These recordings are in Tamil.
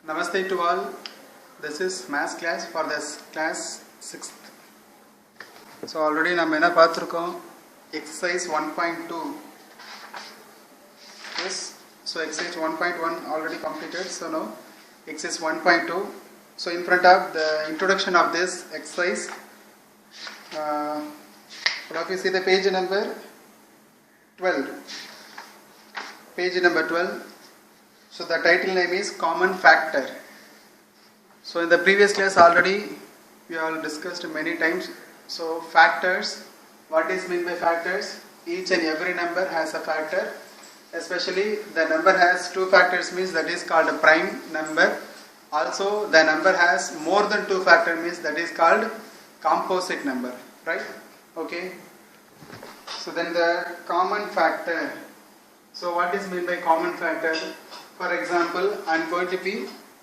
Namaste to all. This is maths class for this class 6th. So already நம்ம என்ன பார்த்திருக்கோம் exercise 1.2. Yes. So exercise 1.1 already completed. So now exercise 1.2. So in front of the introduction of this exercise, all of you see the page number 12. Page number 12. So the title name is common factor. So in the previous class already we all discussed many times. So factors, what is meant by factors? Each and every number has a factor. Especially the number has two factors means that is called a prime number. Also the number has more than two factors means that is called composite number. Right? Okay. So then the common factor. So what is meant by common factor? For example, I am going to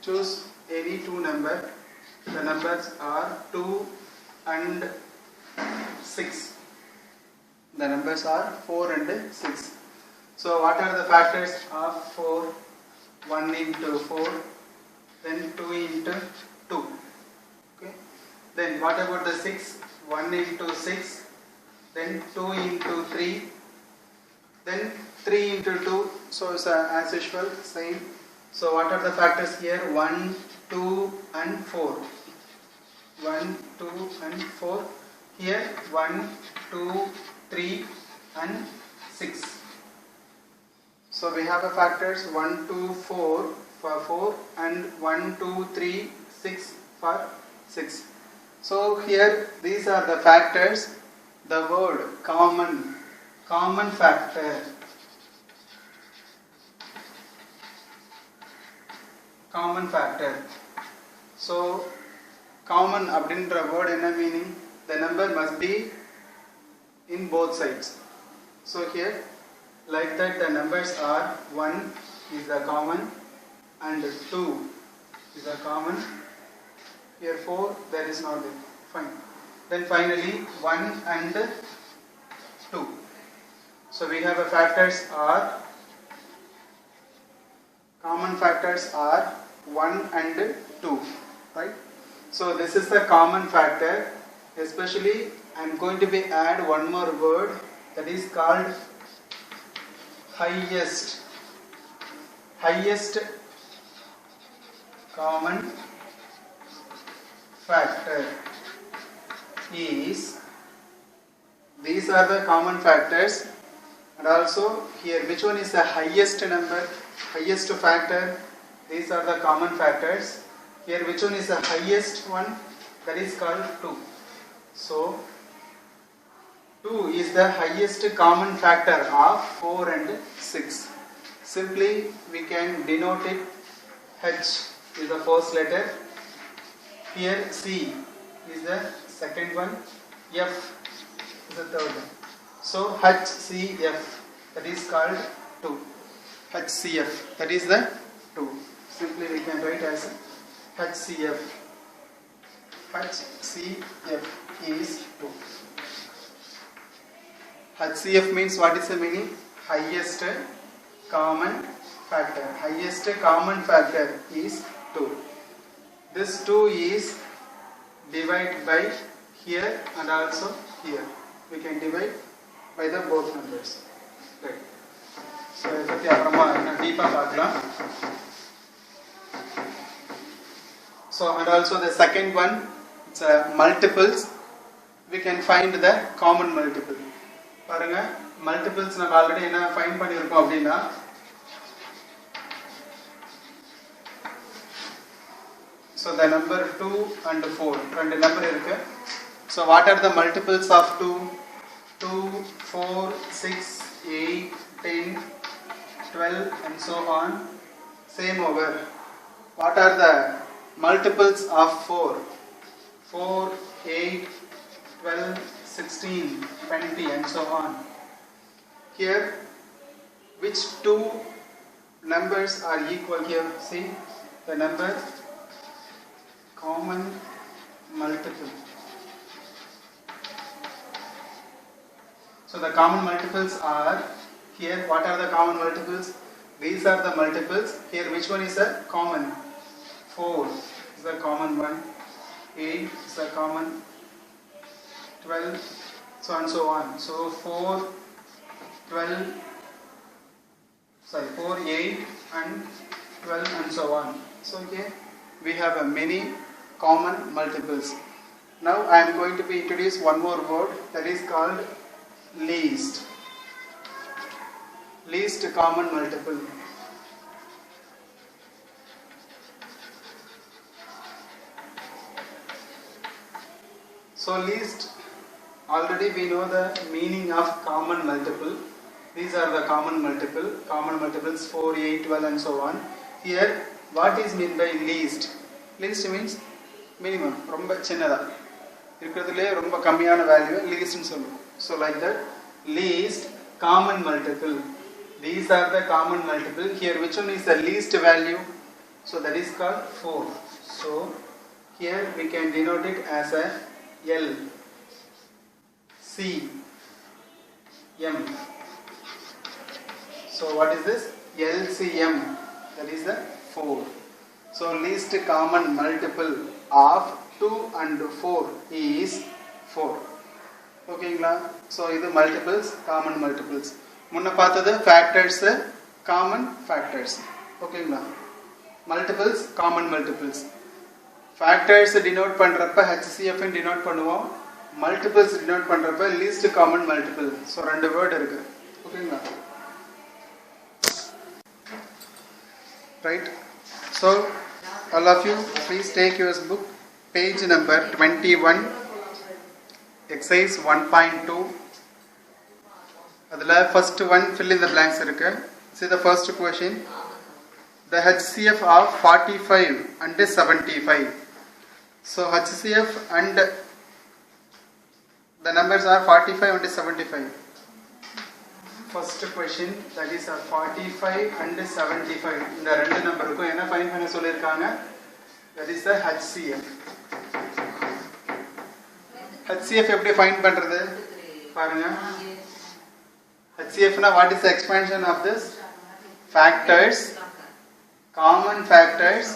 choose any two number. The numbers are 2 and 6. The numbers are 4 and 6. So what are the factors of 4? 1 into 4, then 2 into 2. Okay. Then what about the 6? 1 into 6, then 2 into 3, then 3 into 2. So it's as usual same. So what are the factors here? 1, 2 and 4. 1, 2 and 4. Here 1, 2, 3 and 6. So we have a factors 1, 2, 4 for 4 and 1, 2, 3, 6 for 6. So here these are the factors. The word common factor. Common factor. So common அப்படின்ற word என்ன meaning? The number must be in both sides. So here like that the numbers are 1 is the common and 2 is the common. Here 4 there is not there. Fine. Then finally 1 and 2. So we have a factors are common factors are 1 and 2, right? So this is the common factor. Especially I am going to add one more word that is called highest common factor is, these are the common factors, and also here which one is the highest number, highest factor? These are the common factors. Here which one is the highest one? That is called 2. So 2 is the highest common factor of 4 and 6. Simply we can denote it. H is the first letter. Here C is the second one. F is the third one. So HCF, that is called 2. HCF, that is the 2. Simply we can write as HCF. HCF is 2. HCF means what is the meaning? Highest common factor. Highest common factor is 2. This 2 is divided by here and also here. We can divide by the both numbers. Right. So இதை அப்புறமா டீப்பா பார்க்கலாம். So and also the second one, it's multiples. We can find the common multiple. பாருங்க, multiples நம்ம ஆல்ரெடி என்ன ஃபைண்ட் பண்ணியிருக்கோம் அப்படின்னா, so the number 2 and 4 ரெண்டு நம்பர் இருக்கு. So what are the multiples of 2? 2, 4, 6, 8, 10, 12 and so on. Same over. What are the multiples of 4? 4, 8, 12, 16, 20 and so on. Here which two numbers are equal here? See the number common multiple. So the common multiples are here. What are the common multiples? These are the multiples. Here which one is a common? 4 is the common one, 8 is the common, 12, so and so on. So 4, 12, 4, 8 and 12 and so on. So here we have a many common multiples. Now I am going to be introduce one more word, that is called least. Least common multiple. So least, already we know the meaning of common multiple. These are the common multiples 4, 8, 12 and so on. Here what is meant by least? Least means minimum, romba chinnada irukradhile romba kammiyana value least nu solluvom. So like that, least common multiple. These are the common multiple. Here which one is the least value? So that is called 4. So here we can denote it as a L C M. So what is this? LCM, that is the 4. So least common multiple of 2 and 4 is 4. Okay, so this multiples, common multiples. Munna paathathu factors, common factors. Okay, multiples, common multiples. Factors denote பண்றப்ப HCF denote பண்ணுவோம், multiples denote பண்றப்ப least common multiple. So ரெண்டு word இருக்கு. ஓகேங்களா? Right? So all of you please take your book, page number 21, exercise 1.2. adula first one, fill in the blanks irukku. See the first question. The HCF of 45 and 75. So HCF and the numbers are 45 and 75. First question, that is 45 and 75. இந்த ரெண்டு நம்பருக்கும் என்ன ஃபைண்ட் பண்ண சொல்லிருக்காங்க? That is the HCF. HCF எப்படி ஃபைண்ட் பண்றது பாருங்க. HCF na what is the expansion of this? Factors, common factors,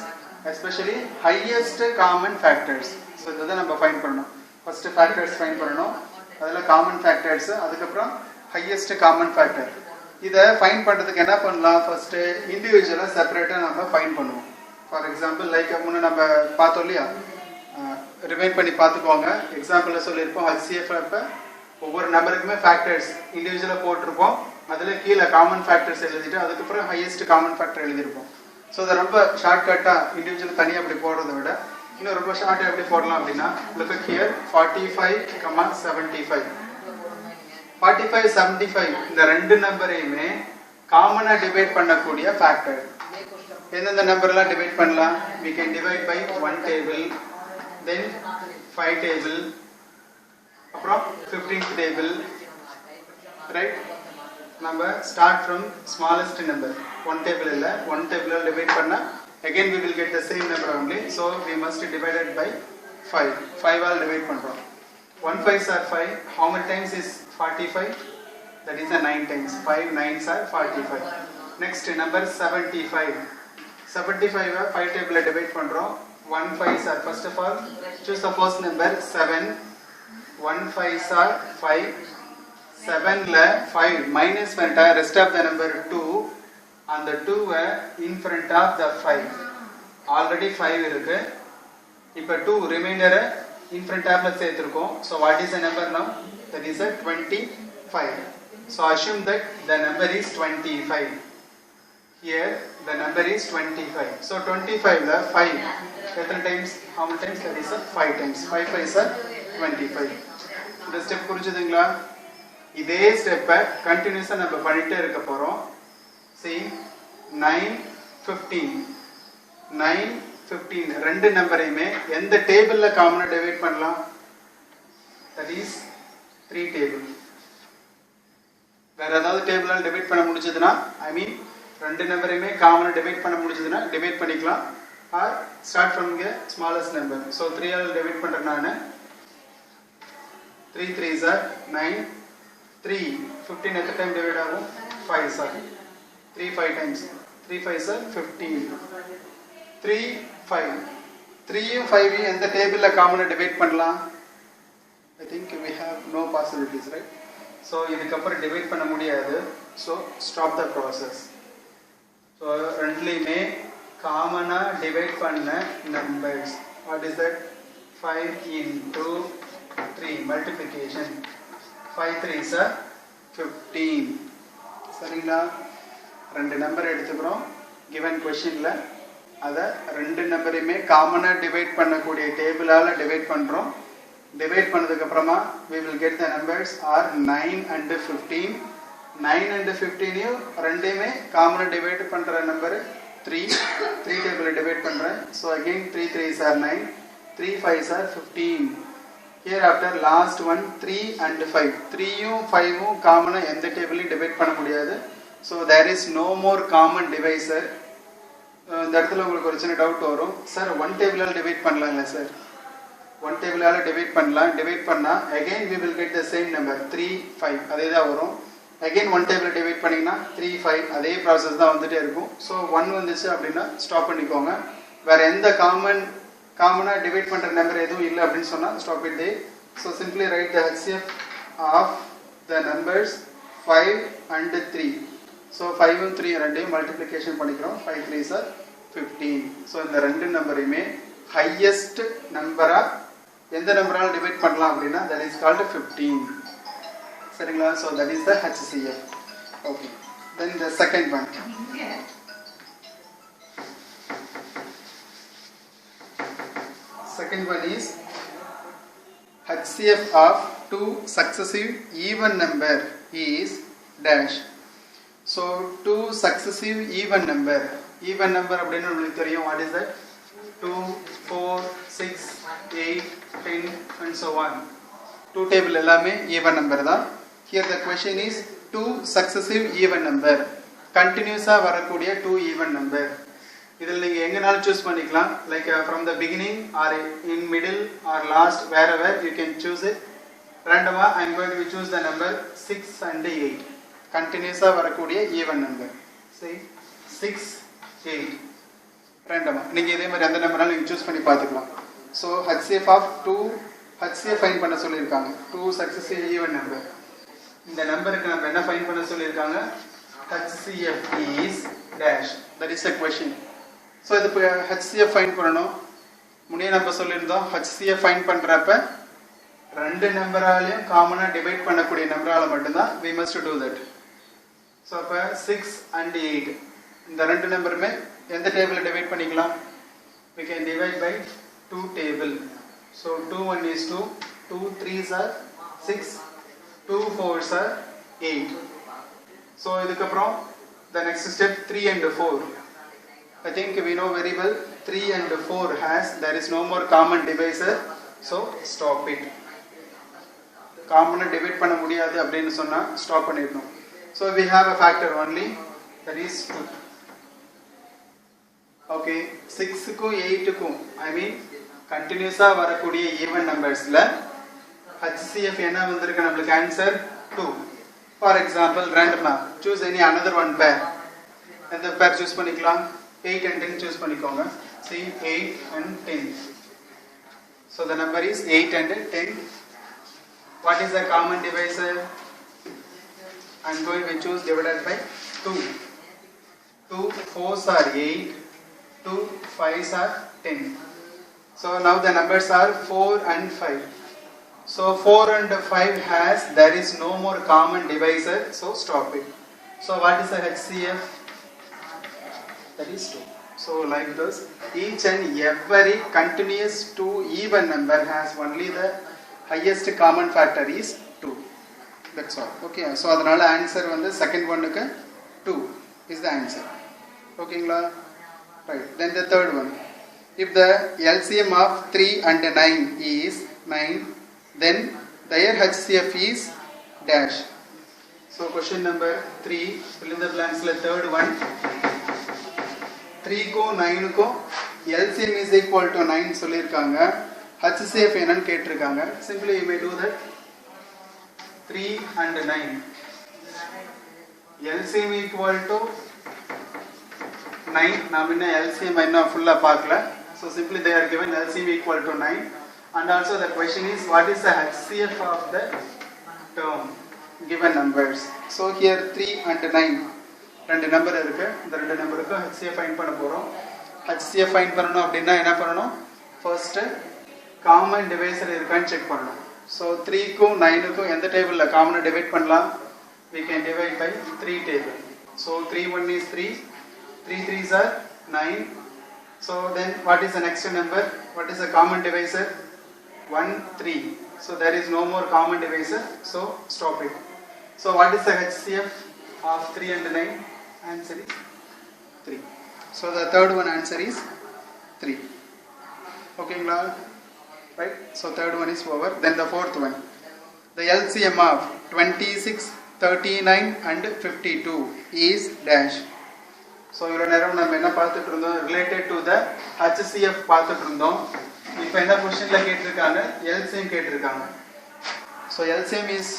especially highest common factors. So இத நம்ம ஃபைண்ட் பண்ணனும். First factors ஃபைண்ட் பண்ணனும். அதுல common factors, அதுக்கு அப்புறம் highest common factor. இத ஃபைண்ட் பண்றதுக்கு என்ன பண்ணலாம்? First இண்டிவிஜுவலா செப்பரேட்டா நம்ம ஃபைண்ட் பண்ணுவோம். ஃபார் எக்ஸாம்பிள் லைக் முன்ன நம்ம பார்த்தோம் இல்லையா, ரிமைண்ட் பண்ணி பார்த்துக்கோங்க. எக்ஸாம்பிள்ல சொல்லியிருப்போம் HCF அப்ப ஒவ்வொரு நம்பருக்குமே ஃபேக்டர்ஸ் இண்டிவிஜுவலா போட்டிருப்போம், அதுல கீழே காமன் ஃபேக்டர்ஸ் எழுதிட்டு அதுக்கப்புறம் ஹையஸ்ட் காமன் ஃபேக்டர் எழுதியிருப்போம். ஸோ அதை ரொம்ப ஷார்ட்கட்டா இண்டிவிஜுவல் தனியாக அப்படி போடுறதை விட இன்னும் ரொம்ப ஷார்ட்டாக எப்படி போடலாம் அப்படின்னா, look at here 45, 75. 45, 75 இந்த ரெண்டு நம்பரையுமே காமனா டிவைட் பண்ணக்கூடிய ஃபேக்டர். எந்தெந்த நம்பர்லாம் டிவைட் பண்ணலாம்? we can divide by 1 table, then 5 table, அப்புறம் 15th table, right? நம்ம start from smallest number. 1 table இல்ல, 1 table டிவைட் பண்ணா again we will get the same number only, so we must divide it by 5. 5 all divide பண்றோம். 1 5s are 5. How many times is 45? That is a 9 times. 5 9s are 45. Next number 75. 75 5 table divide பண்றோம். 1 5s are, first of all choose the first number 7. 1 5s are 5. 7 la 5 minus பண்ணிட்டா rest of the number 2, and the 2 in front of the 5. Already 5 இருக்கு, இப்போ 2 remainder in front of the சேர்த்திருக்கோம். So what is the number now? That is a 25. So assume that the number is 25. Here the number is 25. So 25 la 5 எத்தனை times? How many times? That is a 5 times. 5 5s are 25. இந்த ஸ்டெப் புரிஞ்சுதுங்களா? இதே ஸ்டெப்பை கண்டினியூஸா நம்ம பண்ணிட்டே இருக்க போறோம். See 9 15 9 15 ரெண்டு நம்பரையுமே எந்த டேபிள்ல காமனா டிவைட் பண்ணலாம்? That is 3 table. வேற ஏதாவது டேபிளால டிவைட் பண்ண முடிஞ்சதுன்னா, ஐ மீன் ரெண்டு நம்பரையுமே காமனா டிவைட் பண்ண முடிஞ்சதுன்னா டிவைட் பண்ணிக்கலாம். Or start from the smallest number. So 3 all divide பண்றேன் நான். 3 3s are 9. 3 15 எத்தனை டைம் டிவைட் ஆகும்? 5 சார் 3 5 times. 3 5s are 15. 3 5. 3யும் 5யும் எந்த டேபிள்ல காமனா டிவைட் பண்ணலாம்? I think we have no possibilities, right? So இதுக்கப்புறம் டிவைட் பண்ண முடியாது. So stop the process. So ரெண்டுலயுமே காமனா டிவைட் பண்ண numbers. What is that? 5 into 3 multiplication. 5 3s are 15. சரிங்களா? ரெண்டு நம்பர் எடுத்துக்கிறோம். given questionல அத ரெண்டு நம்பரையுமே காமனா டிவைட் பண்ணக்கூடிய டேபிளால டிவைட் பண்றோம். டிவைட் பண்ணதுக்கு அப்புறமா we will get the numbers are 9 and 15. 9 and 15 ரெண்டையுமே காமனா டிவைட் பண்ற நம்பர் 3 டேபிள்ல டிவைட் பண்றேன். so again 3 3s are 9, 3 5s are 15. here after last one 3 and 5. 3யும் 5யும் காமனா எந்த டேபிளையும் டிவைட் பண்ண முடியாது. so there is no more common divisor. இந்த இடத்துல உங்களுக்கு ஒரு சின்ன டவுட் வரும், சார் ஒன் டேபிளால டிவைட் பண்ணலாம்ல சார்? ஒன் டேபிளால டிவைட் பண்ணலாம். டிவைட் பண்ணா again we will get the same number 3 5 அதே தான் வரும். again ஒன் டேபிள் டிவைட் பண்ணீங்கன்னா 3 5 அதே ப்ராசஸ் தான் வந்துட்டே இருக்கும். ஸோ 1 வந்துச்சு அப்படின்னா ஸ்டாப் பண்ணிக்கோங்க. வேற எந்த காமனா டிவைட் பண்ற நம்பர் எதுவும் இல்லை அப்படின்னு சொன்னா stop it there. so simply write the HCF of the numbers 5 and 3. so 5 and 3 ரெண்டையும் மல்டிப்ளிகேஷன் பண்ணிக்கிறோம். 5 3s are 15. so இந்த ரெண்டு நம்பரையுமே highest நம்பரா எந்த நம்பரால டிவைட் பண்ணலாம் அப்படின்னா that is called 15. சரிங்களா? so that is the HCF. okay, then the second one. second one is HCF of two successive even number is dash. so two successive even number அப்படினு உங்களுக்கு தெரியும். what is that? 2 4 6 8 10 and so on. two table எல்லாமே even number தான். here the question is two successive even number, continuously வரக்கூடிய two even number. இதில் நீங்க எங்கனாலும் choose பண்ணிக்கலாம், like from the beginning or in middle or last, wherever you can choose it. randomly I am going to choose the number 6 and 8. continuously வரக்கூடிய even number. say 6 8 randomly நீங்க இதே மாதிரி எந்த நம்பராலும் நீங்க choose பண்ணி பார்த்துக்கலாம். so HCF of 2 HCF find பண்ண சொல்லிருக்காங்க. 2 successive even number. இந்த நம்பருக்கு நம்ம என்ன ஃபைண்ட் பண்ண சொல்லிருக்காங்க? HCF is dash. that is the question. so இது HCF ஃபைண்ட் பண்ணனும். முன்னே நம்ம சொல்லிருந்தோம் HCF ஃபைண்ட் பண்றப்ப ரெண்டு நம்பராலயும் காமனா டிவைட் பண்ணக்கூடிய நம்பரால மட்டும் தான் we must do that. so அப்ப 6 and 8 இந்த ரெண்டு நம்பருமே எந்த டேபிள்ல டிவைட் பண்ணிக்கலாம்? we can divide by 2 table. so 2 1 is 2, 2 3s are 6, 2 4s are 8. so இதுக்கு அப்புறம் the next step 3 and 4. I think we know very well 3 and 4 has there is no more common divisor. so stop it. காமனா டிவைட் பண்ண முடியாது அப்படினு சொன்னா ஸ்டாப் பண்ணிடணும். so we have a factor only, that is 2. okay, 6 க்கும் 8 க்கும் I mean continuously வரக்கூடிய even numbersல HCF என்ன வந்திருக்கு நமக்கு answer 2. for example randomly choose any another one pair. எந்த pair choose பண்ணிக்கலாம்? 8 and 10 choose பண்ணிக்கோங்க. see 8 and 10. so the number is 8 and 10. what is the common divisor? I am going to choose divided by 2. 2 4s are 8, 2 5s are 10. so now the numbers are 4 and 5. so 4 and 5 has there is no more common divisor, so stop it. so what is the HCF? that is 2. so like this each and every continuous two even number has only the highest common factor is 2. that's all. okay, so அதனால ஆன்சர் வந்து செகண்ட் ஒன்னுக்கு 2 is the answer. ஓகேங்களா? right, then the third one. if the LCM of 3 and 9 is 9, then their HCF is dash. so question number 3, fill in the blanks. la third one 3 க்கும் 9 க்கும் LCM is equal to 9 சொல்லிருக்காங்க. HCF என்னன்னு கேட்டிருக்காங்க. simply you may do that. 3 and 9 LCM equal to 9. நாம் இன்னும் LCM இன்னும் ஃபுல்லா பார்க்கல. So simply they are given LCM equal to 9, and also the question is what is the HCF of the term given numbers. So here 3 and 9 ரெண்டு நம்பர் இருக்கு. இந்த ரெண்டு நம்பருக்கு HCF ஃபைண்ட் பண்ண போறோம். HCF ஃபைண்ட் பண்ணனும் அப்படினா என்ன பண்ணனும்? ஃபர்ஸ்ட் காமன் டிவைசர் இருக்கான்னு செக் பண்ணனும். So 3 க்கும் 9 க்கும் எந்த டேபிள்ல காமனை டிவைட் பண்ணலாம்? We can divide by 3 table. So 3 1 is 3, 3 3s are 9. So then what is the next number? What is the common divisor? 1 3. So there is no more common divisor. So stop it. So what is the HCF of 3 and 9? Answer is 3. So the third one answer is 3. Okay, right? So third one is over. Then the fourth one. The LCM of 26, 39 and 52 is dash. So இவ்வளோ நேரம் நம்ம என்ன பார்த்துட்டு இருந்தோம்? ரிலேட்டட் டு த HCF பார்த்துட்டு இருந்தோம். இப்போ என்ன கொஸ்டினில் கேட்டிருக்காங்க? LCM கேட்டிருக்காங்க. So LCM is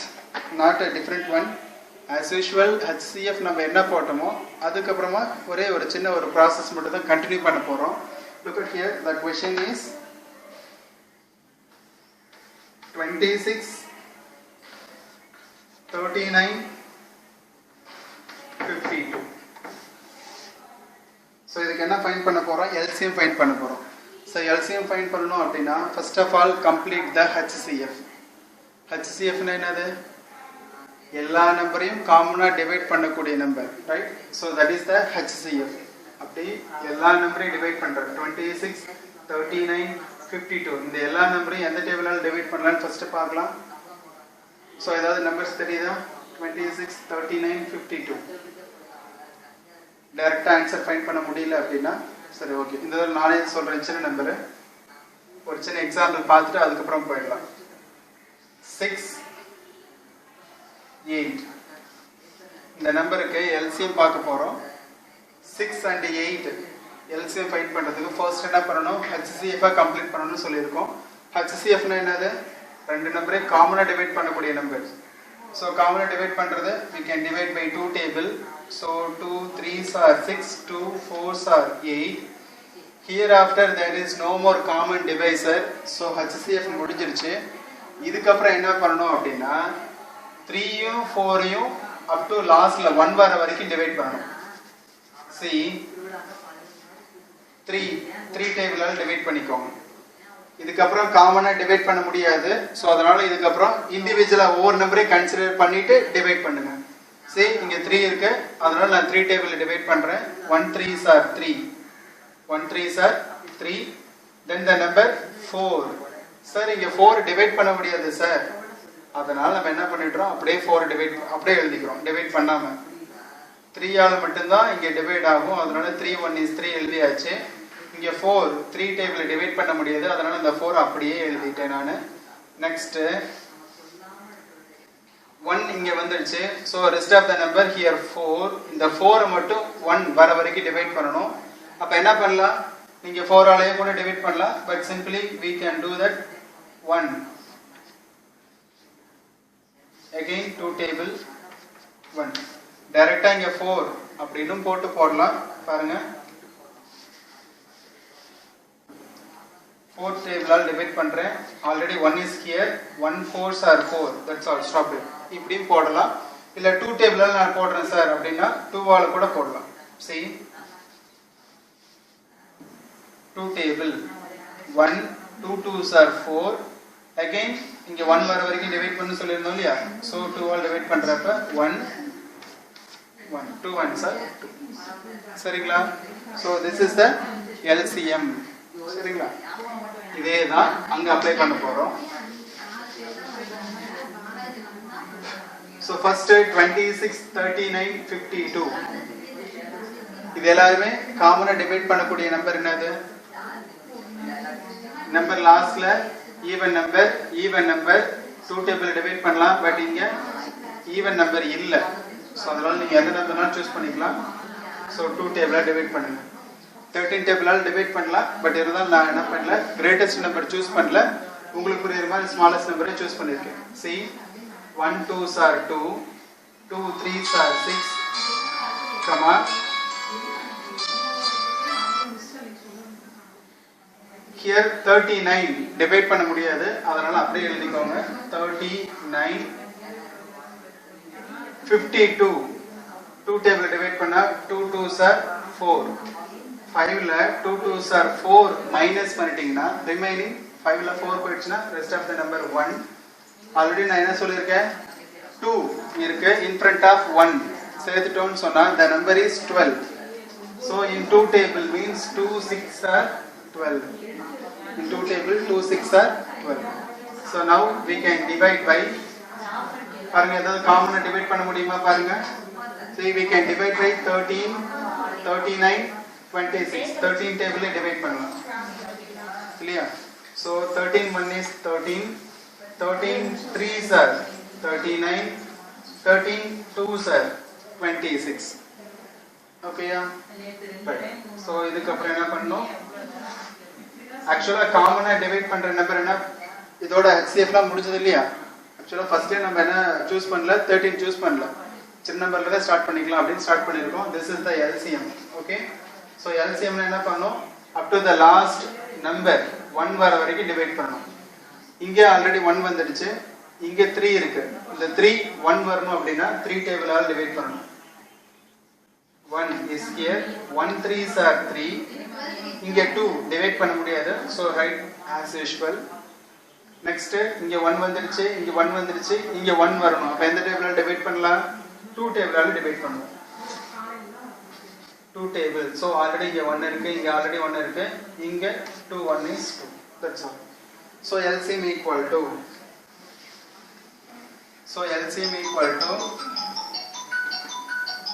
not a different one. As usual HCF நம்ம என்ன போட்டோமோ அதுக்கப்புறமா ஒரே ஒரு சின்ன ஒரு ப்ராசஸ் மட்டும் தான் கண்டினியூ பண்ண போகிறோம். Look at here. The question is 26, 39, 52. So இதுக்கு என்ன ஃபைண்ட் பண்ண போகிறோம்? LCM ஃபைண்ட் பண்ண போகிறோம். ஸோ LCM ஃபைண்ட் பண்ணணும் அப்படின்னா first of all complete the HCF. HCFனா என்னது? எல்லா நம்பரையும் காமனாக டிவைட் பண்ணக்கூடிய number, right? So that is the HCF. அப்படி எல்லா நம்பரையும் டிவைட் பண்ணுறது 26, 39, 52 இந்த எல்லா நம்பரையும் எந்த டேபிளால் டிவைட் பண்ணலான்னு ஃபர்ஸ்ட் பார்க்கலாம். ஸோ ஏதாவது நம்பர்ஸ் தெரியுதா? 26, 39, 52. டைரக்டாக ஆன்சர் ஃபைண்ட் பண்ண முடியல அப்படின்னா சரி, ஓகே, இந்த நானே சொல்கிறேன் சின்ன நம்பரு. ஒரு சின்ன எக்ஸாம்பிள் பார்த்துட்டு அதுக்கப்புறம் போயிடலாம். 6, 8 இந்த நம்பருக்கு LCM பார்க்க போகிறோம். 6 and 8 LCM ஃபைண்ட் பண்ணுறதுக்கு ஃபர்ஸ்ட் என்ன பண்ணணும்? HCF கம்ப்ளீட் பண்ணணும்னு சொல்லியிருக்கோம். HCFனா என்னது? ரெண்டு நம்பரே காமனாக டிவைட் பண்ணக்கூடிய நம்பர். ஸோ காமனாக டிவைட் பண்ணுறது we can divide by 2 table. So 2 3s are 6, 2 4s are 8. Hereafter there is no more common divisor. So HCF முடிஞ்சிருச்சு. இதுக்கப்புறம் என்ன பண்ணணும் அப்படின்னா 3யும் 4யும் அப் டு லாஸ்ட்ல 1 வர வரைக்கும் டிவைட் பண்ணணும். See 3 டேபிளால் டிவைட் பண்ணிக்கோங்க. இதுக்கப்புறம் காமனாக டிவைட் பண்ண முடியாது. ஸோ அதனால இதுக்கப்புறம் இண்டிவிஜுவலாக ஒவ்வொரு நம்பரையும் கன்சிடர் பண்ணிட்டு டிவைட் பண்ணுங்க. சரி, இங்கே 3 இருக்கு, அதனால நான் 3 டேபிள் டிவைட் பண்ணுறேன். 1 3s are 3, 1 3s are 3. Then the number 4. Sir இங்கே 4 டிவைட் பண்ண முடியாது சார், அதனால நம்ம என்ன பண்ணிடுறோம்? அப்படியே 4 டிவைட் அப்படியே எழுதிக்கிறோம். டிவைட் பண்ணாமல் 3ஆல் மட்டும்தான் இங்கே டிவைட் ஆகும். அதனால 3 1 is 3 எழுதியாச்சு. இங்கே 4 3 டேபிள் டிவைட் பண்ண முடியாது, அதனால இந்த 4 அப்படியே எழுதிட்டேன் நான். நெக்ஸ்ட் 1 இங்கே வந்துடுச்சு. So rest of the number here 4. இந்த 4 மட்டும் 1 வர வரைக்கும் டிவைட் பண்ணணும். அப்போ என்ன பண்ணலாம்? நீங்கள் 4ஆலேயே கூட டிவைட் பண்ணலாம். But simply we can do that 1. Again 2 table 1. டைரக்டா இங்க 4 அப்படின்னு போட்டு போடலாம். பாருங்க, 4 டேபிளால் டிவைட் பண்றேன். Already 1 is here, 1 4s are 4. That's all. Stop it. இப்படியும் போடலாம். இல்ல 2 டேபிளால் நான் போடுறேன் சார் அப்படின்னா 2ஆல கூட போடலாம். See 2 table 1 2 2s are 4. Again இங்க 1 வர வரைக்கும் டிவைட் பண்ண சொல்லிருந்தோம் இல்லையா? So 2ஆல் டிவைட் பண்றப்ப 1 1 2 1s are 2. சரிங்களா? So this is the LCM. சரிங்களா? இதே தான் அங்க அப்ளை பண்ண போறோம். So first 26 39 52 இது எல்லாரும் காமனா டிவைட் பண்ணக்கூடிய நம்பர் என்னது? நம்பர் லாஸ்ட்ல ஈவன் நம்பர் 2 டேபிள் டிவைட் பண்ணலாம். பட் இங்க ஈவன் நம்பர் இல்ல. சோ அதனால நீங்க எந்த நம்பர்னாலும் சூஸ் பண்ணிக்கலாம். சோ 2 டேபிளா டிவைட் பண்ணுங்க. 13 டேபிளால் டிவைட் பண்ணலாம். பட் இருந்தாலும் நான் என்ன பண்ணல, கிரேட்டஸ்ட் நம்பர் சூஸ் பண்ணல. உங்களுக்கு புரியுற மாதிரி ஸ்மாலஸ்ட் நம்பரை சூஸ் பண்ணிருக்கேன். See 1 2s are 2, 2 3s are 6, comma here 39 divide பண்ண முடியாது அதனால அப்படியே எழுதிக்கோங்க 39 52 2 டேபிள் டிவைட் பண்ணா 2 2s are 4 5 ல 2 2s are 4 மைனஸ் பண்ணிட்டீங்கன்னா ரிமைனிங் 5 ல 4 போயிடுச்சுனா rest of the number 1 already நான் என்ன சொல்லிருக்கேன் 2 இருக்கு in front of 1 சேர்த்துட்டோம்னு சொன்னா the number is 12 so in 2 table means 2 6 are 12 in 2 table 2 6 are 12 so now we can divide by பாருங்க ஏதாவது காமனா டிவைட் பண்ண முடியுமா பாருங்க see we can divide by 13 39 26 13 table divide பண்ணலாம் clear so 13 1 is 13 13 3s are 39 13 2s are 26 okay right so இதுக்கு அப்புறம் என்ன பண்ணனும் ஆக்சுவலா காமனா டிவைட் பண்ற நம்பர் என்ன இதோட HCF லாம் முடிஞ்சது இல்லையா ஆக்சுவலா ஃபர்ஸ்ட் நம்ம என்ன चूஸ் பண்ணல 13 चूஸ் பண்ணல சின்ன நம்பர்ல தான் ஸ்டார்ட் பண்ணிக்கலாம் அப்படி ஸ்டார்ட் பண்ணிருக்கோம் this is the LCM okay so LCM ல என்ன பண்ணனும் up to the last number 1 வர வரைக்கும் டிவைட் பண்ணனும் இங்க ஆல்ரெடி 1 வந்துடுச்சு இங்க 3 இருக்கு இந்த 3 1 வரணும் அப்படினா 3 டேபிளால டிவைட் பண்ணனும் 1 is here 1 3s are 3 இங்க 2 டிவைட் பண்ண முடியாது so write as usual next இங்க 1 வந்துருச்சு இங்க 1 வந்துருச்சு இங்க 1 வரணும் அப்ப எந்த டேபிளால டிவைட் பண்ணலாம் 2 டேபிளால டிவைட் பண்ணனும் 2 table so already இங்க 1 இருக்கு இங்க already 1 இருக்கு இங்க 2 1 is 2 that's all so LCM equal to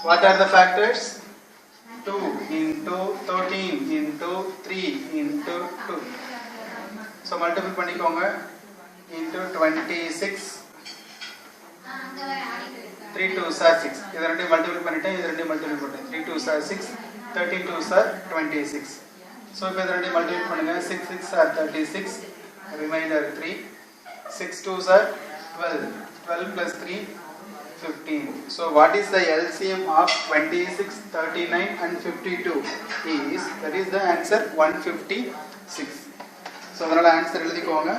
what are the factors 2 into 13 into 3 into 2 so multiply பண்ணிக்கோங்க into 26 3 2s are 6 இது ரெண்டு மல்டிபிள் பண்ணிட்டேன் இது ரெண்டு மல்டிபிள் பண்ணிட்டேன் 3 2s are 6 13 2s are 26 so இப்போ இது ரெண்டு மல்டிபிள் பண்ணுங்க 6 6 are 36 remainder 3 6 2s are 12 12 plus 3 15 so what is the LCM of 26 39 and 52 is that is the answer 156 so அதனால ஆன்சர் எழுதிக்கோங்க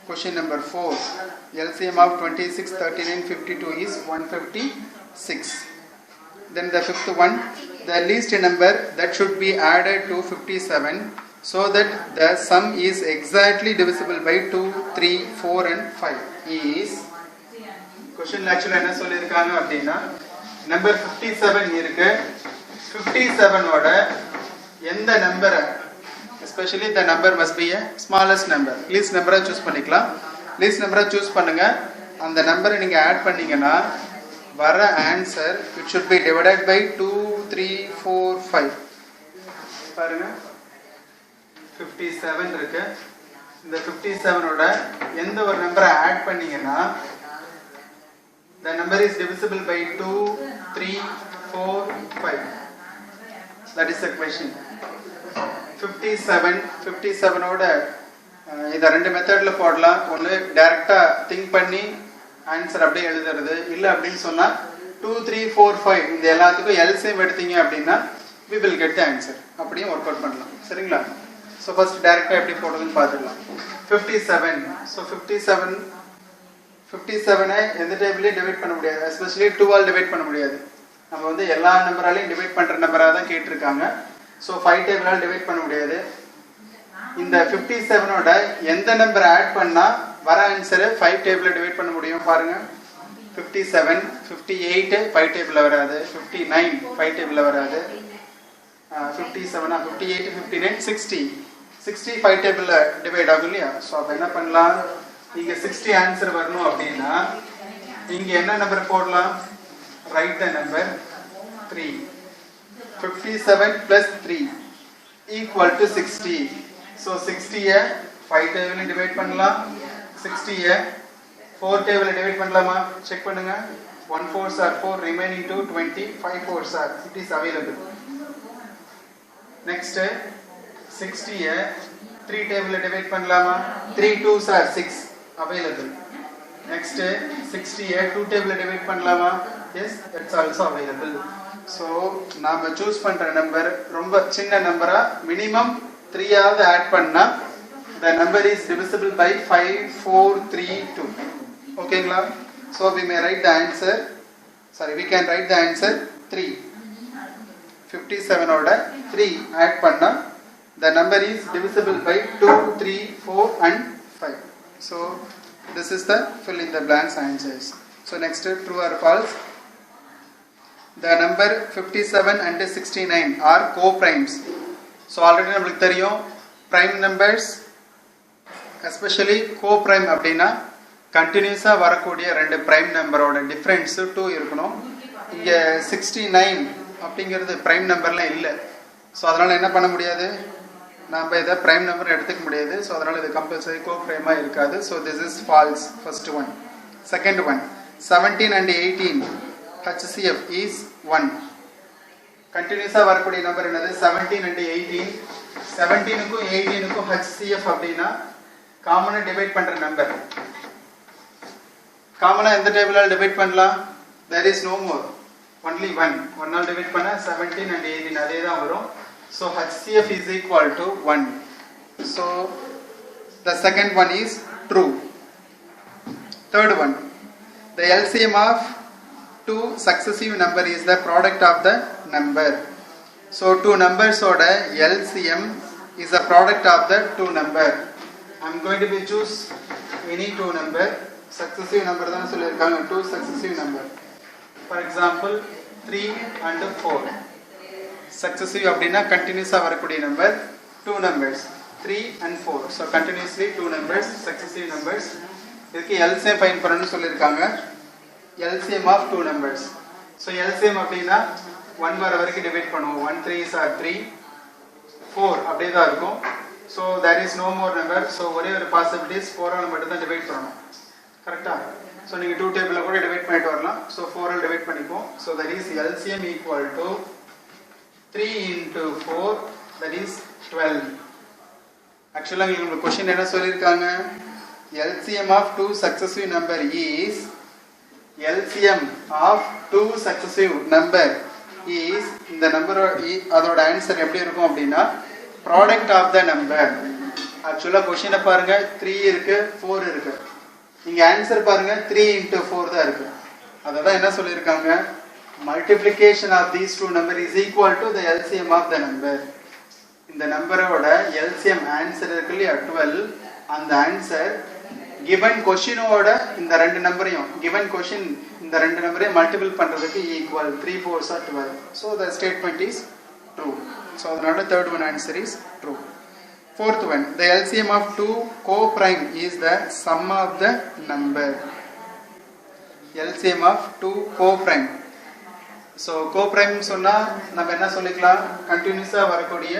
question number 4 LCM of 26 39 52 is 156 then the fifth one the least number that should be added to 57 so that the sum is exactly divisible by 2 3 4 and 5 is question actually என்ன சொல்லிருக்காங்க அப்படினா நம்பர் 57 இருக்கு 57 ஓட எந்த நம்பரை especially the number must be a smallest number least number choose பண்ணிக்கலாம் least number choose பண்ணுங்க அந்த நம்பரை நீங்க ஆட் பண்ணீங்கனா வர answer it should be divided by 2 3 4 5 பாருங்க 57 இருக்கு இந்த 57 ஓட எந்த ஒரு நம்பரை ஆட் பண்ணீங்கனா the number is divisible by 2 3 4 5 that is the question 57 ஓட இத ரெண்டு மெத்தட்ல போடலாம் ஒன்னு டைரக்ட்டா திங்க் பண்ணி ஆன்சர் அப்படியே எழுதுறது இல்ல அப்படினு சொன்னா 2 3 4 5 இந்த எல்லாத்துக்கும் LCM எடுத்தீங்க அப்படினா we will get the answer அப்படியே வொர்க் அவுட் பண்ணலாம் சரிங்களா சோ ஃபர்ஸ்ட் டைரக்ட்டா எப்படி போடுறதுன்னு பாத்துடலாம் 57 சோ 57 ஐ எந்த டேபிள்ல டிவைட் பண்ண முடியாது especially 2 ஆல் டிவைட் பண்ண முடியாது நம்ம வந்து எல்லா நம்பராலையும் டிவைட் பண்ற நம்பரா தான் கேட்டிருக்காங்க சோ 5 டேபிளால டிவைட் பண்ண முடியாது இந்த 57 ஓட எந்த நம்பர் ஆட் பண்ணா வர ஆன்சர் 5 டேபிள்ல டிவைட் பண்ண முடியும் பாருங்க 57 58 5 டேபிள்ல வராது 59 5 டேபிள்ல வராது 57 58 59 60 60 5 டேபிள்ல டிவைட் ஆகும் இல்லையா சோ அப்ப என்ன பண்ணலாம் இங்க 60 ஆன்சர் வரணும் அப்படினா இங்க என்ன நம்பர் போடலாம் right the number 3 57 plus 3 equal to 60 so 60 ஐ 5 டேபிள்ல டிவைட் பண்ணலாம் 60 ஐ 4 டேபிள்ல டிவைட் பண்ணலாமா செக் பண்ணுங்க 1 4s are 4 remaining to 20 5 4s are it is available next 60 ஐ 3 டேபிள்ல டிவைட் பண்ணலாமா 3 2s are 6 available next 60 ஐ 2 டேபிள்ல டிவைட் பண்ணலாமா yes that's also available so நாம चूஸ் பண்ற நம்பர் ரொம்ப சின்ன நம்பரா மினிமம் 3 ஆவது ஆட் பண்ணா the number is divisible by 5432. Okay, so we may write the answer, we can write the answer 3. 57 order 3 add panna, the number is divisible by 2, 3, 4 and 5. So this is the fill in the blanks answers. So next, true or false? The number 57 and 69 are co-primes. So already namakku theriyum prime numbers especially co-prime அப்படினா கண்டினியூஸா வரக்கூடிய ரெண்டு prime number ஓட டிஃபரன்ஸ் 2 இருக்கணும். இங்க 69 அப்படிங்கிறது prime numberல இல்ல. சோ அதனால என்ன பண்ண முடியாது, நாம இத prime number எடுத்துக்க முடியாது. சோ அதனால இது கம்பல்சரி co-prime ஆ இருக்காது. So this is false, first one. Second one, 17 and 18 HCF is 1. கண்டினியூஸா வரக்கூடிய நம்பர் என்னது, 17 and 18. 17 க்கும் 18 க்கும் HCF அப்படினா காமனா டிவைட் பண்ற நம்பர். காமனா எந்த டேபிளால டிவைட் பண்ணலாம்? there is no more, only 1. 1 all divide பண்ணா 17 and 18 அதே தான் வரும். So HCF is equal to 1. So the second one is true. Third one, the LCM of two successive number is the product of the number. So two numbers oda LCM is the product of the two number. I am going to be choose any two number, successive number dhaan sollirukanga, two successive number. For example 3 and 4. Successive அப்படினா continuously வரக்கூடிய number, two numbers 3 and 4. So continuously two numbers, successive numbers. இதுக்கு LCM find பண்ணனும் சொல்லிருக்காங்க. LCM of two numbers. So LCM அப்படினா 1 வர வரைக்கும் டிவைட் பண்ணுவோம். 1 3s are 3, 4 அப்படியே தான் இருக்கும். So there is no more number. So ஒரே ஒரு possibilities 4 ஆல மட்டும் தான் டிவைட் பண்ணனும். கரெக்ட்டா? So நீங்க 2 டேபிள்ல கூட டிவைட் பண்ணிட்டு வரலாம். So 4 ஆல டிவைட் பண்ணிப்போம். So that is LCM equal to 3 into 4, that is 12. Actually உங்களுக்கு क्वेश्चन என்ன சொல்லிருக்காங்க? LCM of two successive number is LCM of two successive number is இந்த நம்பர் அதோட ஆன்சர் எப்படி இருக்கும் அப்படினா product of the number. Actually question பாருங்க 3 இருக்கு 4 இருக்கு. நீங்க ஆன்சர் பாருங்க 3 into 4 தான் இருக்கு. அததான் என்ன சொல்லிருக்காங்க, multiplication of these two number is equal to the LCM of the number. இந்த நம்பரோட LCM ஆன்சர் இருக்குல்லையா 12, அந்த ஆன்சர் given question ஓட இந்த ரெண்டு நம்பரையும் given question இந்த ரெண்டு நம்பரையும் மல்டிபிள் பண்றதுக்கு equal 3 4s are 12. So the statement is true. So அதனால third one answer is true. Fourth one, the LCM of two co-prime is the sum of the number. LCM of two co-prime. So co-prime சொன்னா நம்ம என்ன சொல்லிக்கலாம், கண்டினியூஸா வரக்கூடிய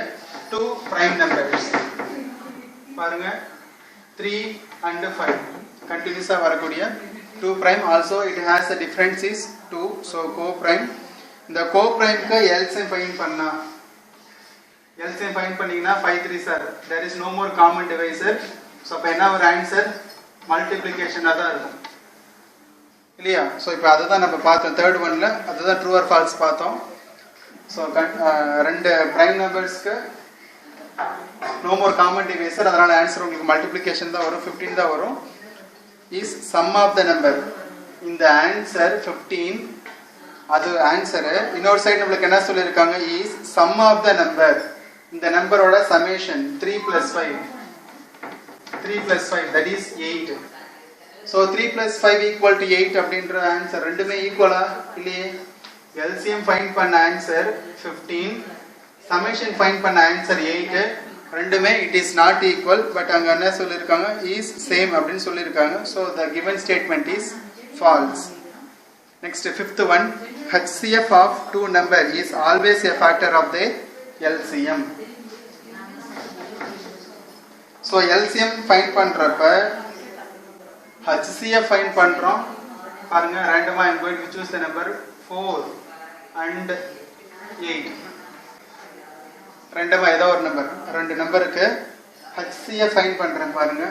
two prime numbers. பாருங்க 3 and 5 continuously வரக்கூடிய 2 prime, also it has a difference is 2. So co-prime, இந்த co-prime க்கு LCM find பண்ணா, LCM find பண்ணீங்கன்னா 5 3s are, there is no more common divisor. So அப்ப என்ன ஒரு ஆன்சர், மல்டிப்ளிகேஷன் தான் இருக்கும் இல்லையா? So இப்போ அதுதான் நம்ம பார்த்தோம் third oneல, அதுதான் true or false பார்த்தோம். So ரெண்டு prime numbersக்கு no more common divisor, அதனால ஆன்சர் உங்களுக்கு மல்டிப்ளிகேஷன் தான் வரும், 15 தான் வரும். is sum of the number. இந்த ஆன்சர் 15, அது ஆன்சர். இன்னொரு சைடு நமக்கு என்ன சொல்லிருக்காங்க, is sum of the number. இந்த நம்பரோட summation 3 plus 5, 3 plus 5 that is 8. So 3 plus 5 equal to 8 அப்படின்ற ஆன்சர் ரெண்டுமே ஈக்குவலா இல்லையே? LCM find பண்ண ஆன்சர் 15, summation find பண்ண ஆன்சர் 8, ரெண்டுமே it is not equal, but அங்க என்ன சொல்லிருக்காங்க, is same அப்படினு சொல்லிருக்காங்க. So the given statement is false. Next, fifth one, HCF of two number is always a factor of the LCM. So LCM find பண்றப்ப HCF find பண்றோம். பாருங்க randomly I am going to choose the number 4 and 8. randomly ஏதோ ஒரு நம்பர், ரெண்டு நம்பருக்கு HCF find பண்றேன். பாருங்க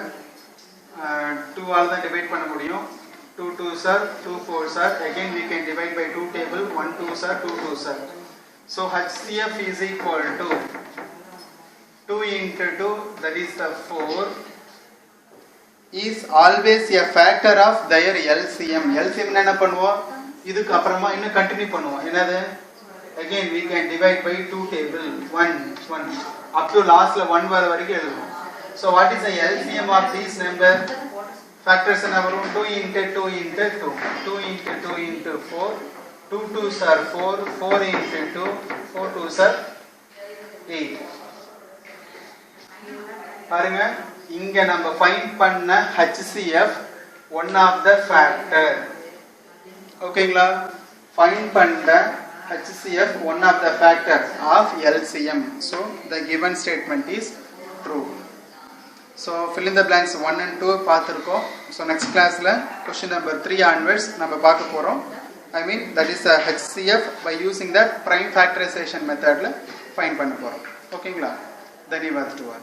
2 ஆல் தான் டிவைட் பண்ண முடியும். 2 2s are 2 4s are, again we can divide by 2 table, 1 2s are 2 2s are. So HCF is equal to 2 into 2, that is the 4, is always a factor of their LCM. LCM என்ன பண்ணுவோம், இதுக்கு அப்புறமா இன்னும் கண்டினியூ பண்ணுவோம். என்னது, again we can divide by 2 table, 1 1 up to last ல 1 வர வரைக்கும் எழுதுவோம். So what is the LCM of these number? Factors என்ன வரும், 2 into 2 into 2, 2 into 2 into 4, 2 2s are 4, 4 into 2, 4 2s are 8. பாருங்க, இங்க நம்ம ஃபைண்ட் பண்ண HCF one of the factor. ஓகேங்களா, ஃபைண்ட் பண்ண HCF one of the factors of LCM. So the given statement is true. So fill in the blanks 1 and 2 பார்த்திருக்கோம். So next classல question number 3 onwards நம்ம பார்க்க போறோம். I mean that is the HCF by using the prime factorization methodல find பண்ண போறோம். ஓகேங்களா, தன்யவாத்.